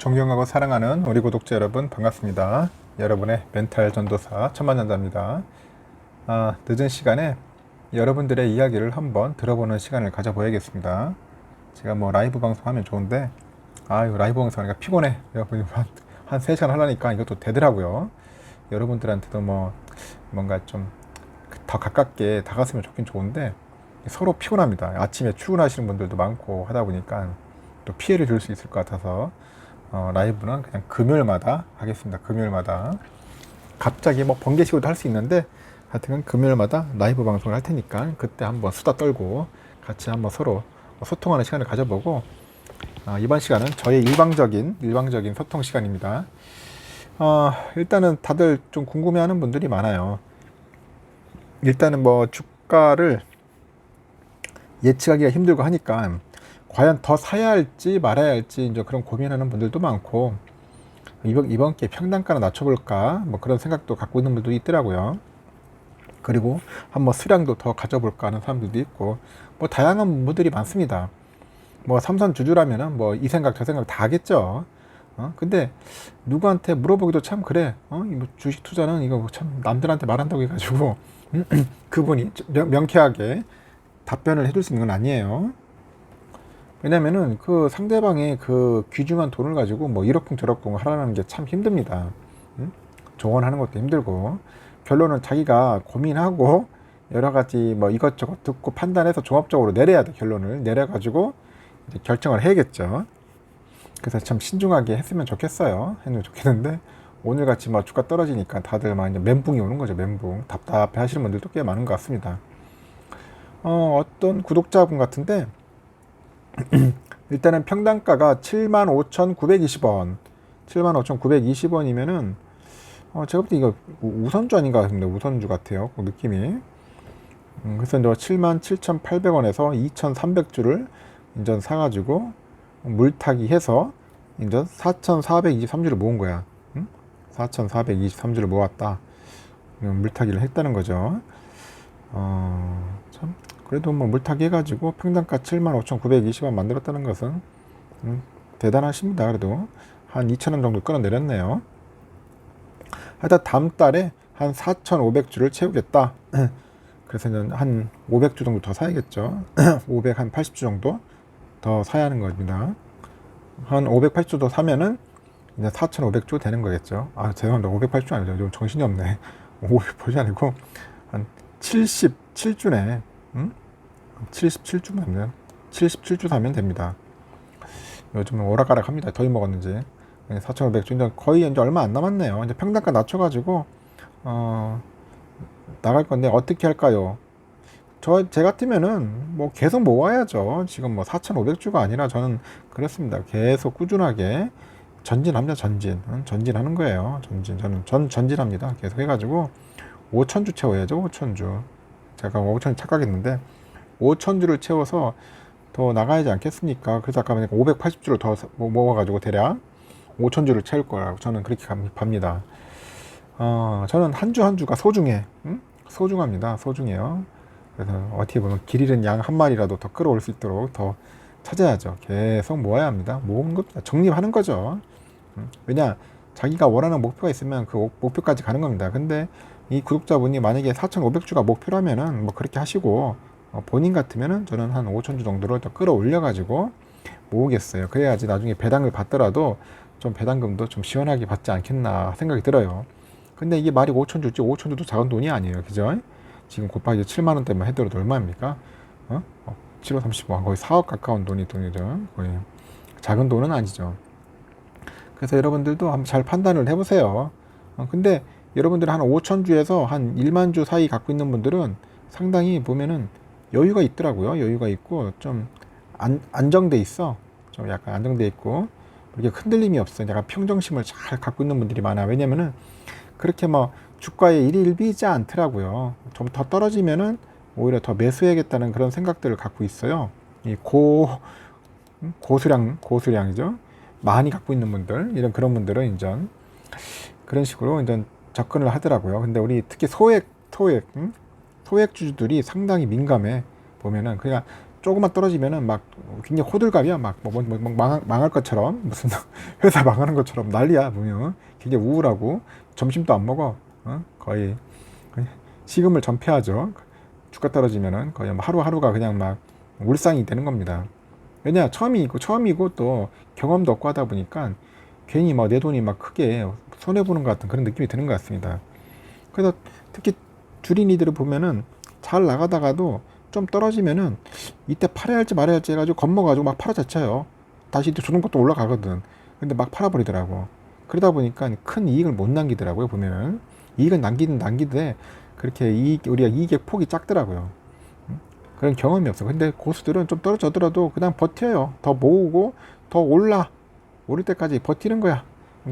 존경하고 사랑하는 우리 구독자 여러분 반갑습니다. 여러분의 멘탈 전도사 천만전자입니다. 늦은 시간에 여러분들의 이야기를 한번 들어보는 시간을 가져보야겠습니다. 제가 뭐 라이브 방송하면 좋은데 이거 라이브 방송하니까 피곤해. 한 3시간 하려니까 이것도 되더라고요. 여러분들한테도 뭔가 좀 더 가깝게 다가섰으면 좋긴 좋은데 서로 피곤합니다. 아침에 출근하시는 분들도 많고 하다 보니까 또 피해를 줄 수 있을 것 같아서 라이브는 그냥 금요일마다 하겠습니다. 금요일마다 갑자기 뭐 번개식으로도 할 수 있는데 하여튼 금요일마다 라이브 방송을 할 테니까 그때 한번 수다 떨고 같이 한번 서로 소통하는 시간을 가져보고 이번 시간은 저의 일방적인 소통 시간입니다. 일단은 다들 좀 궁금해하는 분들이 많아요. 일단은 뭐 주가를 예측하기가 힘들고 하니까 과연 더 사야 할지 말아야 할지 이제 그런 고민하는 분들도 많고 이번 기회에 평단가를 낮춰볼까 뭐 그런 생각도 갖고 있는 분들도 있더라고요. 그리고 한번 수량도 더 가져볼까 하는 사람들도 있고 뭐 다양한 분들이 많습니다. 뭐 삼선주주라면은 뭐 이 생각 저 생각 다 하겠죠. 근데 누구한테 물어보기도 참 그래. 뭐 주식 투자는 이거 참 남들한테 말한다고 해가지고 그분이 명쾌하게 답변을 해줄 수 있는 건 아니에요. 왜냐면은 그 상대방의 그 귀중한 돈을 가지고 뭐 이러쿵 저러쿵 하라는 게 참 힘듭니다. 조언하는 것도 힘들고 결론은 자기가 고민하고 여러 가지 뭐 이것저것 듣고 판단해서 종합적으로 내려야 돼. 결론을 내려가지고 이제 결정을 해야겠죠. 그래서 참 신중하게 했으면 좋겠어요. 했으면 좋겠는데 오늘같이 막 주가 떨어지니까 다들 막 이제 멘붕이 오는 거죠. 멘붕. 답답해 하시는 분들도 꽤 많은 것 같습니다. 어떤 구독자분 같은데 일단은 평단가가 75,920원 75,920원이면은 제가 볼 때 이거 우선주 아닌가 싶은데 우선주 같아요. 그 느낌이. 그래서 이제 77,800원에서 2,300주를 인전 사가지고 물타기 해서 인전 4,423주를 모은 거야. 4,423주를 모았다. 물타기를 했다는 거죠. 참 그래도 뭐 물타기 해가지고 평단가 75,920원 만들었다는 것은 대단하십니다. 그래도 한 2,000원 정도 끌어내렸네요. 하여튼 다음 달에 한 4,500주를 채우겠다. 그래서 한 500주 정도 더 사야겠죠. 580주 정도 더 사야 하는 겁니다. 한 580주 더 사면은 이제 4,500주 되는 거겠죠. 죄송합니다. 580주 아니죠. 좀 정신이 없네. 580주 아니고 한 77주네. 77주면 77주 사면 됩니다. 요즘은 오락가락합니다. 더위 먹었는지. 4,500주 이제 거의 이제 얼마 안 남았네요. 이제 평단가 낮춰가지고 나갈 건데 어떻게 할까요? 제 같으면은 뭐 계속 모아야죠. 지금 뭐 4,500주가 아니라 저는 그렇습니다. 계속 꾸준하게 전진합니다. 전진하는 거예요. 저는 전진합니다. 계속 해가지고 5,000주 채워야죠. 5,000주. 제가 5,000주 착각했는데 5,000주를 채워서 더 나가야지 않겠습니까? 그래서 아까 580주를 더 모아가지고 대략 5,000주를 채울 거라고 저는 그렇게 봅니다. 저는 한 주 한 주가 소중해. 소중합니다. 소중해요. 그래서 어떻게 보면 길 잃은 양 한 마리라도 더 끌어올 수 있도록 더 찾아야죠. 계속 모아야 합니다. 모은 것 정립하는 거죠. 왜냐 자기가 원하는 목표가 있으면 그 목표까지 가는 겁니다. 근데 이 구독자분이 만약에 4,500주가 목표라면은 뭐 그렇게 하시고 본인 같으면은 저는 한 5,000주 정도로 더 끌어올려 가지고 모으겠어요. 그래야지 나중에 배당을 받더라도 좀 배당금도 좀 시원하게 받지 않겠나 생각이 들어요. 근데 이게 말이 5,000주지 5,000주도 작은 돈이 아니에요. 그죠? 지금 곱하기 7만원대만 해더라도 얼마입니까? 7호 35, 거의 4억 가까운 돈이죠. 거의 작은 돈은 아니죠. 그래서 여러분들도 한번 잘 판단을 해보세요. 근데 여러분들 한 5,000주에서 한 1만 주 사이 갖고 있는 분들은 상당히 보면은 여유가 있더라고요. 여유가 있고 좀 안정돼 있어. 좀 약간 안정돼 있고 이렇게 흔들림이 없어. 약간 평정심을 잘 갖고 있는 분들이 많아. 왜냐면은 그렇게 뭐 주가에 일일비지 않더라고요. 좀 더 떨어지면은 오히려 더 매수해야겠다는 그런 생각들을 갖고 있어요. 이 고수량이죠. 많이 갖고 있는 분들, 그런 분들은 인전 그런 식으로 인전 접근을 하더라고요. 근데 우리 특히 소액주주들이 상당히 민감해. 보면은 그냥 조금만 떨어지면은 막 굉장히 호들갑이야. 망할 것처럼 무슨 회사 망하는 것처럼 난리야. 보면 굉장히 우울하고 점심도 안 먹어. 거의 식음을 전폐하죠. 주가 떨어지면은 거의 하루하루가 그냥 막 울상이 되는 겁니다. 왜냐, 처음이고 또 경험도 없고 하다 보니까 괜히 막 내 돈이 막 크게 손해보는 것 같은 그런 느낌이 드는 것 같습니다. 그래서 특히 주린이들을 보면은 잘 나가다가도 좀 떨어지면은 이때 팔아야 할지 말아야 할지 해가지고 겁먹어가지고 막 팔아자쳐요. 다시 또 주는 것도 올라가거든. 근데 막 팔아버리더라고. 그러다 보니까 큰 이익을 못 남기더라고요. 보면은 이익은 남기되 그렇게 우리가 이익의 폭이 작더라고요. 그런 경험이 없어. 근데 고수들은 좀 떨어져더라도 그냥 버텨요. 더 모으고 더 오를 때까지 버티는 거야.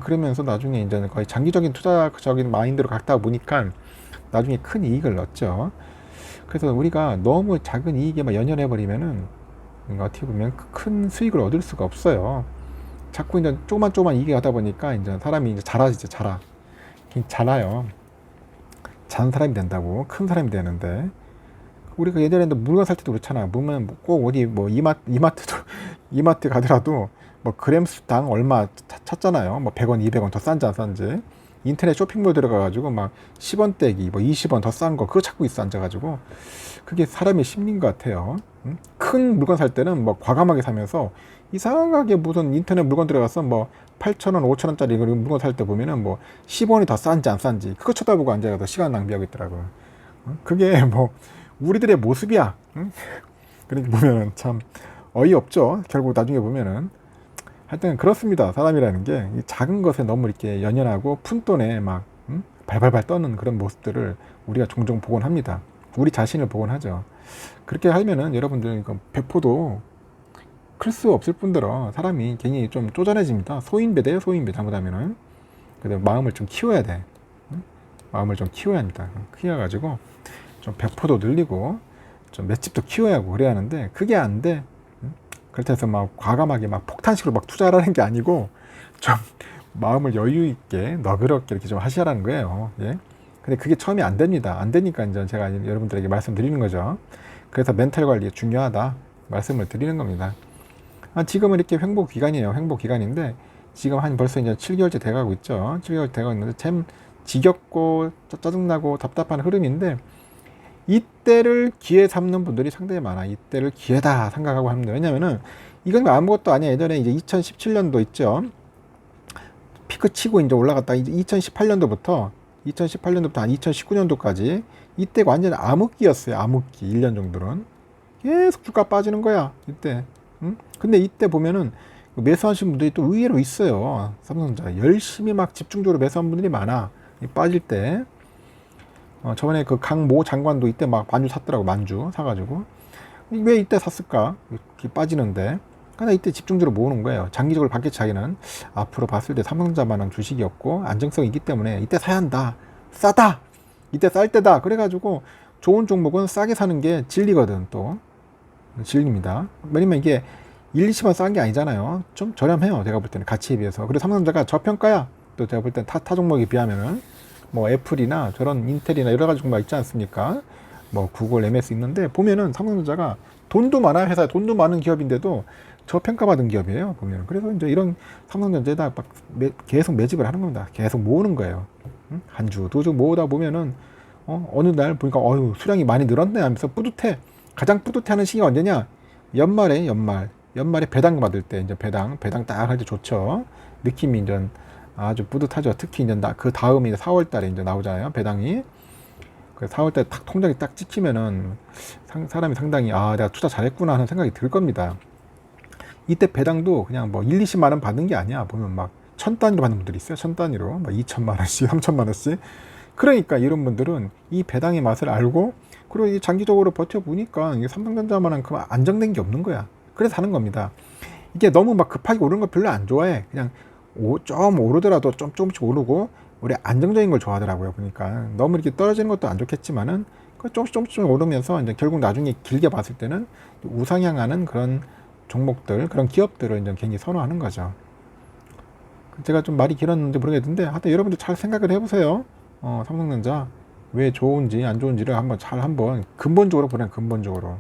그러면서 나중에 이제 거의 장기적인 투자적인 마인드로 갔다 보니까 나중에 큰 이익을 얻죠. 그래서 우리가 너무 작은 이익에만 연연해 버리면은 어떻게 보면 큰 수익을 얻을 수가 없어요. 자꾸 이제 조그만 이익이 하다 보니까 이제 사람이 이제 자라요. 작은 사람이 된다고 큰 사람이 되는데, 우리가 예전에도 물건 살 때도 그렇잖아. 보면 꼭 어디 뭐 이마트 가더라도 뭐 그램수당 얼마 찾잖아요. 뭐 100원, 200원 더 싼지 안 싼지. 인터넷 쇼핑몰 들어가가지고 막 10원 떼기, 뭐 20원 더 싼 거 그거 찾고 있어 앉아가지고. 그게 사람의 심리인 것 같아요. 큰 물건 살 때는 뭐 과감하게 사면서 이상하게 무슨 인터넷 물건 들어가서 뭐 8,000원, 5,000원짜리 물건 살 때 보면은 뭐 10원이 더 싼지 안 싼지 그거 쳐다보고 앉아가서 시간 낭비하고 있더라고요. 그게 뭐 우리들의 모습이야. 그렇게 보면은 참 어이없죠. 결국 나중에 보면은 하여튼 그렇습니다. 사람이라는 게 이 작은 것에 너무 이렇게 연연하고 푼돈에 막 발발발 떠는 그런 모습들을 우리가 종종 보곤 합니다. 우리 자신을 보곤 하죠. 그렇게 하면은 여러분들 배포도 클 수 없을 뿐더러 사람이 괜히 좀 쪼잔해집니다. 소인배돼요. 소인배 잘못하면은. 그래서 마음을 좀 키워야 돼. 마음을 좀 키워야 합니다. 키워가지고 좀 배포도 늘리고 좀 맷집도 키워야 하고 그래야 하는데 그게 안 돼. 그렇다 해서 막 과감하게 막 폭탄식으로 막 투자를 하는 게 아니고 좀 마음을 여유 있게 너그럽게 이렇게 좀 하시라는 거예요. 예. 근데 그게 처음이 안 됩니다. 안 되니까 이제 제가 여러분들에게 말씀드리는 거죠. 그래서 멘탈 관리 중요하다 말씀을 드리는 겁니다. 지금은 이렇게 횡보 기간이에요. 횡보 기간인데 지금 한 벌써 이제 7개월째 돼가고 있죠. 7개월 째 돼가고 있는데 참 지겹고 짜증나고 답답한 흐름인데 이때를 기회 삼는 분들이 상당히 많아. 이때를 기회다 생각하고 합니다. 왜냐면은 이건 아무것도 아니야. 예전에 이제 2017년도 있죠. 피크 치고 이제 올라갔다. 이제 2018년도부터 한 2019년도까지 이때가 완전 암흑기였어요. 암흑기 1년 정도는 계속 주가 빠지는 거야. 이때. 근데 이때 보면은 매수하신 분들이 또 의외로 있어요. 삼성전자 열심히 막 집중적으로 매수한 분들이 많아. 빠질 때. 저번에 그 강모 장관도 이때 막 만주 샀더라고. 만주 사가지고 왜 이때 샀을까? 이렇게 빠지는데. 근데 이때 집중적으로 모으는 거예요. 장기적으로 봤겠지. 자기는 앞으로 봤을 때 삼성전자만한 주식이 없고 안정성이 있기 때문에 이때 사야 한다. 싸다. 이때 쌀 때다. 그래가지고 좋은 종목은 싸게 사는 게 진리거든. 또 진리입니다. 왜냐면 이게 1, 20원 싼 게 아니잖아요. 좀 저렴해요. 제가 볼 때는 가치에 비해서. 그리고 삼성전자가 저평가야. 또 제가 볼 때는 타 종목에 비하면은 뭐 애플이나 저런 인텔이나 여러 가지 종목 있지 않습니까? 뭐 구글, MS 있는데 보면은 삼성전자가 돈도 많아. 회사에 돈도 많은 기업인데도 저평가받은 기업이에요. 보면. 그래서 이제 이런 삼성전자에다 막 계속 매집을 하는 겁니다. 계속 모으는 거예요. 한 주, 두 주 모으다 보면은 어느 날 보니까 수량이 많이 늘었네 하면서 뿌듯해. 가장 뿌듯해하는 시기가 언제냐? 연말에 배당 받을 때 이제 배당 딱 할 때 좋죠. 느낌이 이제 아주 뿌듯하죠. 특히 이제 그 다음이 4월 달에 이제 나오잖아요. 배당이. 그 4월 달에 딱 통장이 딱 찍히면은 사람이 상당히 내가 투자 잘했구나 하는 생각이 들 겁니다. 이때 배당도 그냥 뭐 1, 20만 원 받는 게 아니야. 보면 막 1000단위로 받는 분들이 있어요. 1000단위로 막 2천만 원씩, 3천만 원씩. 그러니까 이런 분들은 이 배당의 맛을 알고 그리고 이 장기적으로 버텨보니까 이게 삼성전자만한 그 안정된 게 없는 거야. 그래서 하는 겁니다. 이게 너무 막 급하게 오르는 거 별로 안 좋아해. 그냥 좀 오르더라도 조금씩 오르고 우리 안정적인 걸 좋아하더라고요. 보니까 너무 이렇게 떨어지는 것도 안 좋겠지만은 조금씩 오르면서 이제 결국 나중에 길게 봤을 때는 우상향하는 그런 종목들, 그런 기업들을 이제 굉장히 선호하는 거죠. 제가 좀 말이 길었는지 모르겠는데 하여튼 여러분들 잘 생각을 해보세요. 삼성전자 왜 좋은지 안 좋은지를 한번 근본적으로 보면 근본적으로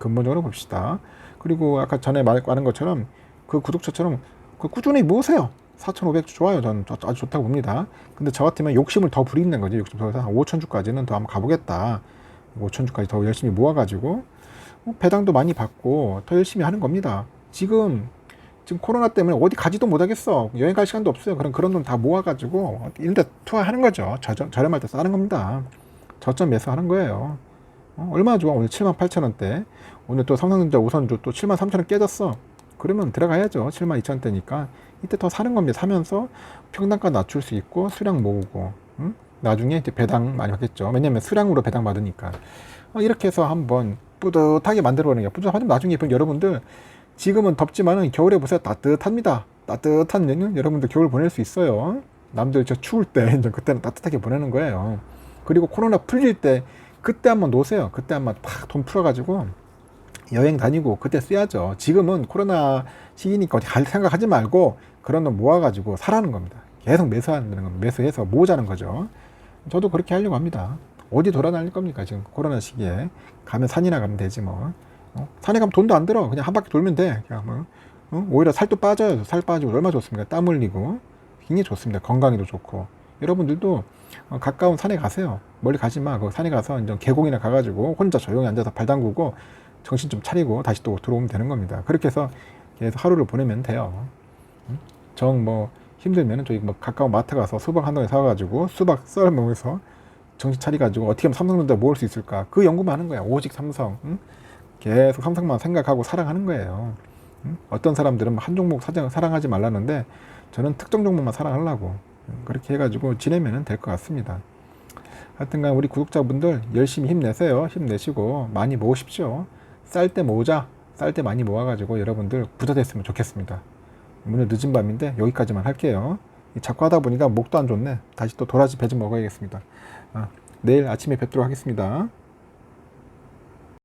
근본적으로 봅시다. 그리고 아까 전에 말한 것처럼 그 구독처처럼 그 꾸준히 모으세요. 4,500주 좋아요. 저는 아주 좋다고 봅니다. 근데 저 같으면 욕심을 더 부리는 거지. 욕심 더 해서 5,000주까지는 더 한번 가보겠다. 5,000주까지 더 열심히 모아가지고 배당도 많이 받고 더 열심히 하는 겁니다. 지금 코로나 때문에 어디 가지도 못하겠어. 여행 갈 시간도 없어요. 그런 돈 다 모아가지고 이런데 투하하는 거죠. 저렴할 때 싸는 겁니다. 저점 매수하는 거예요. 얼마나 좋아. 오늘 78,000원대. 오늘 또 삼성전자 우선주 또 73,000원 깨졌어. 그러면 들어가야죠. 72,000원대니까 이때 더 사는 겁니다. 사면서 평단가 낮출 수 있고 수량 모으고 나중에 이제 배당 많이 받겠죠. 왜냐면 수량으로 배당 받으니까. 이렇게 해서 한번 뿌듯하게 만들어보는 게 뿌듯하면 나중에 여러분들 지금은 덥지만은 겨울에 보세요. 따뜻합니다. 따뜻한 여러분들 겨울 보낼 수 있어요. 남들 저 추울 때 이제 그때는 따뜻하게 보내는 거예요. 그리고 코로나 풀릴 때 그때 한번 노세요. 그때 한번 팍 돈 풀어가지고 여행 다니고 그때 써야죠. 지금은 코로나 시기니까 어디 갈 생각하지 말고 그런 돈 모아가지고 사라는 겁니다. 계속 매수하는 겁니다. 매수해서 모으자는 거죠. 저도 그렇게 하려고 합니다. 어디 돌아다닐 겁니까? 지금 코로나 시기에 가면 산이나 가면 되지 뭐. 산에 가면 돈도 안 들어. 그냥 한 바퀴 돌면 돼. 그냥 뭐. 오히려 살도 빠져요. 살 빠지고 얼마나 좋습니까? 땀 흘리고 굉장히 좋습니다. 건강에도 좋고. 여러분들도 가까운 산에 가세요. 멀리 가지 마. 그 산에 가서 이제 계곡이나 가가지고 혼자 조용히 앉아서 발 담그고 정신 좀 차리고 다시 또 들어오면 되는 겁니다. 그렇게 해서 계속 하루를 보내면 돼요. 정 뭐 힘들면은 저기 뭐 가까운 마트 가서 수박 한 덩이 사가지고 수박 썰어 먹으면서 정신 차려가지고 어떻게 하면 삼성전자 모을 수 있을까? 그 연구만 하는 거야. 오직 삼성. 계속 삼성만 생각하고 사랑하는 거예요. 어떤 사람들은 한 종목 사랑하지 말라는데 저는 특정 종목만 사랑하려고 그렇게 해가지고 지내면 될 것 같습니다. 하여튼간 우리 구독자분들 열심히 힘내세요. 힘내시고 많이 모으십시오. 쌀 때 모으자. 쌀 때 많이 모아가지고 여러분들 부자 됐으면 좋겠습니다. 오늘 늦은 밤인데 여기까지만 할게요. 자꾸 하다 보니까 목도 안 좋네. 다시 또 도라지 배 좀 먹어야겠습니다. 내일 아침에 뵙도록 하겠습니다.